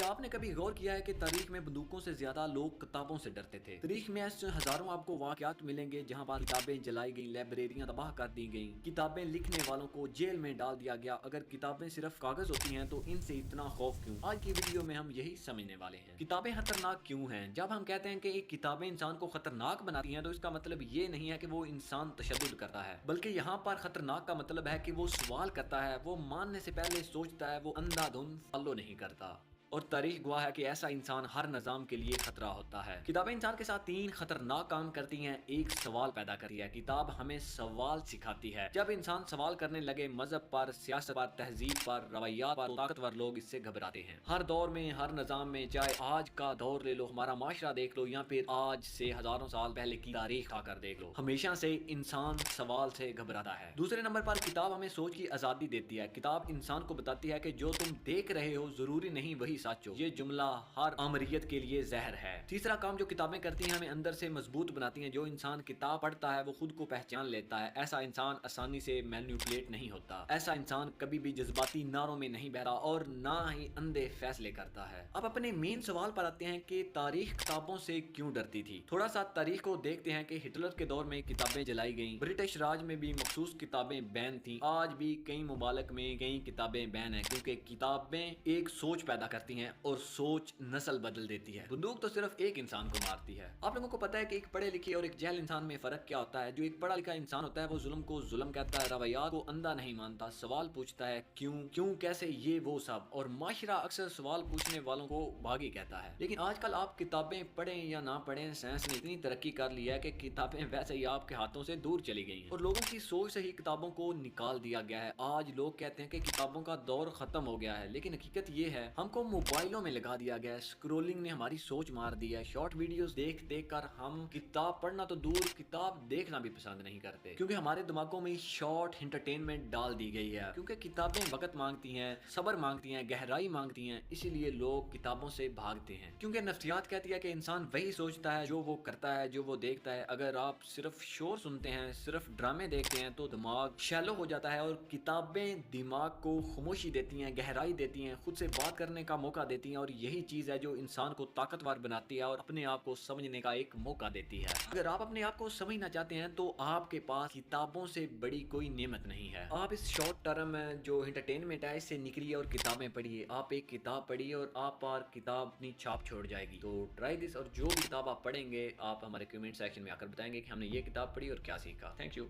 क्या आपने कभी गौर किया है कि तारीख में बंदूकों से ज्यादा लोग किताबों से डरते थे। तारीख में ऐसे हजारों आपको वाकयात मिलेंगे जहां पर किताबें जलाई गई, लाइब्रेरियां तबाह कर दी गई, किताबें लिखने वालों को जेल में डाल दिया गया। अगर किताबें सिर्फ कागज होती हैं तो इनसे इतना खौफ क्यों? आज की वीडियो में हम यही समझने वाले हैं। किताबें खतरनाक क्यों हैं? जब हम कहते हैं कि किताबें इंसान को खतरनाक बनाती हैं तो इसका मतलब ये नहीं है कि वो इंसान तशद्दुद करता है, बल्कि यहाँ पर खतरनाक का मतलब है कि वो सवाल करता है, वो मानने से पहले सोचता है, वो अंधाधुंध फॉलो नहीं करता। और तारीख गवाह है कि ऐसा इंसान हर निजाम के लिए खतरा होता है। किताबें इंसान के साथ तीन खतरनाक काम करती हैं। एक, सवाल पैदा करती है। किताब हमें सवाल सिखाती है। जब इंसान सवाल करने लगे मजहब पर, सियासत पर, तहजीब पर, रवैयात पर, तो ताकतवर लोग इससे घबराते हैं। हर दौर में, हर निजाम में, चाहे आज का दौर ले लो, हमारा माशरा देख लो, या फिर आज से हजारों साल पहले की तारीख आकर देख लो, हमेशा से इंसान सवाल से घबराता है। दूसरे नंबर पर किताब हमें सोच की आजादी देती है। किताब इंसान को बताती है कि जो तुम देख रहे हो जरूरी नहीं वही सच हो। ये जुमला हर अमरियत के लिए जहर है। तीसरा काम जो किताबें करती हैं, हमें अंदर से मजबूत बनाती हैं। जो इंसान किताब पढ़ता है वो खुद को पहचान लेता है। ऐसा इंसान आसानी से मैनिपुलेट नहीं होता। ऐसा इंसान कभी भी जज्बाती नारों में नहीं बहता और ना ही अंधे फैसले करता है। अब अपने मेन सवाल पर आते हैं कि तारीख किताबों से क्यों डरती थी। थोड़ा सा तारीख को देखते हैं कि हिटलर के दौर में किताबें जलाई गईं। ब्रिटिश राज में भी मखसूस किताबें बैन थी। आज भी कई मुमालिक में कई किताबें बैन है, क्योंकि किताबें एक सोच पैदा करती हैं और सोच नस्ल बदल देती है। बंदूक तो सिर्फ एक इंसान को मारती है। आप लोगों को पता है कि एक पढ़े लिखे और एक जहल इंसान में फर्क क्या होता है? जो एक पढ़ा लिखा इंसान होता है वो जुल्म को जुल्म कहता है, रवैयात को अंधा नहीं मानता, सवाल पूछता है क्यों क्यों कैसे ये वो सब, और माशरा अक्सर सवाल पूछने वालों को भागी कहता है। लेकिन आजकल आप किताबें पढ़ें या ना पढ़ें, साइंस ने इतनी तरक्की कर ली है कि किताबें वैसे ही आपके हाथों से दूर चली गई हैं और लोगों की सोच से ही किताबों को निकाल दिया गया है। आज लोग कहते हैं कि किताबों का दौर खत्म हो गया है, लेकिन हकीकत ये है हमको मोबाइलों में लगा दिया गया है। स्क्रोलिंग ने हमारी सोच मार दी है। शॉर्ट वीडियोस देख देख कर हम किताब पढ़ना तो दूर, किताब देखना भी पसंद नहीं करते, क्योंकि हमारे दिमागों में शॉर्ट एंटरटेनमेंट डाल दी गई है। क्योंकि किताबें वक्त मांगती हैं, सब्र मांगती हैं, गहराई मांगती हैं, इसीलिए लोग किताबों से भागते हैं। क्योंकि नफ्सियात कहती है कि इंसान वही सोचता है जो वो करता है, जो वो देखता है। अगर आप सिर्फ शोर सुनते हैं, सिर्फ ड्रामे देखते हैं तो दिमाग शैलो हो जाता है, और किताबें दिमाग को खामोशी देती हैं, गहराई देती हैं, खुद से बात करने का मौका देती हैं, और यही चीज है जो इंसान को ताकतवर बनाती है और अपने आप को समझने का एक मौका देती है। अगर आप अपने आप को समझना चाहते हैं तो आपके पास किताबों से बड़ी कोई नेमत नहीं है। आप इस शॉर्ट टर्म जो एंटरटेनमेंट है इससे निकलिए और किताबें पढ़िए। आप एक किताब पढ़िए और आप पर किताब अपनी छाप छोड़ जाएगी। तो ट्राई दिस, और जो भी किताब आप पढ़ेंगे आप हमारे कमेंट सेक्शन में आकर बताएंगे कि हमने ये किताब पढ़ी और क्या सीखा। Thank you.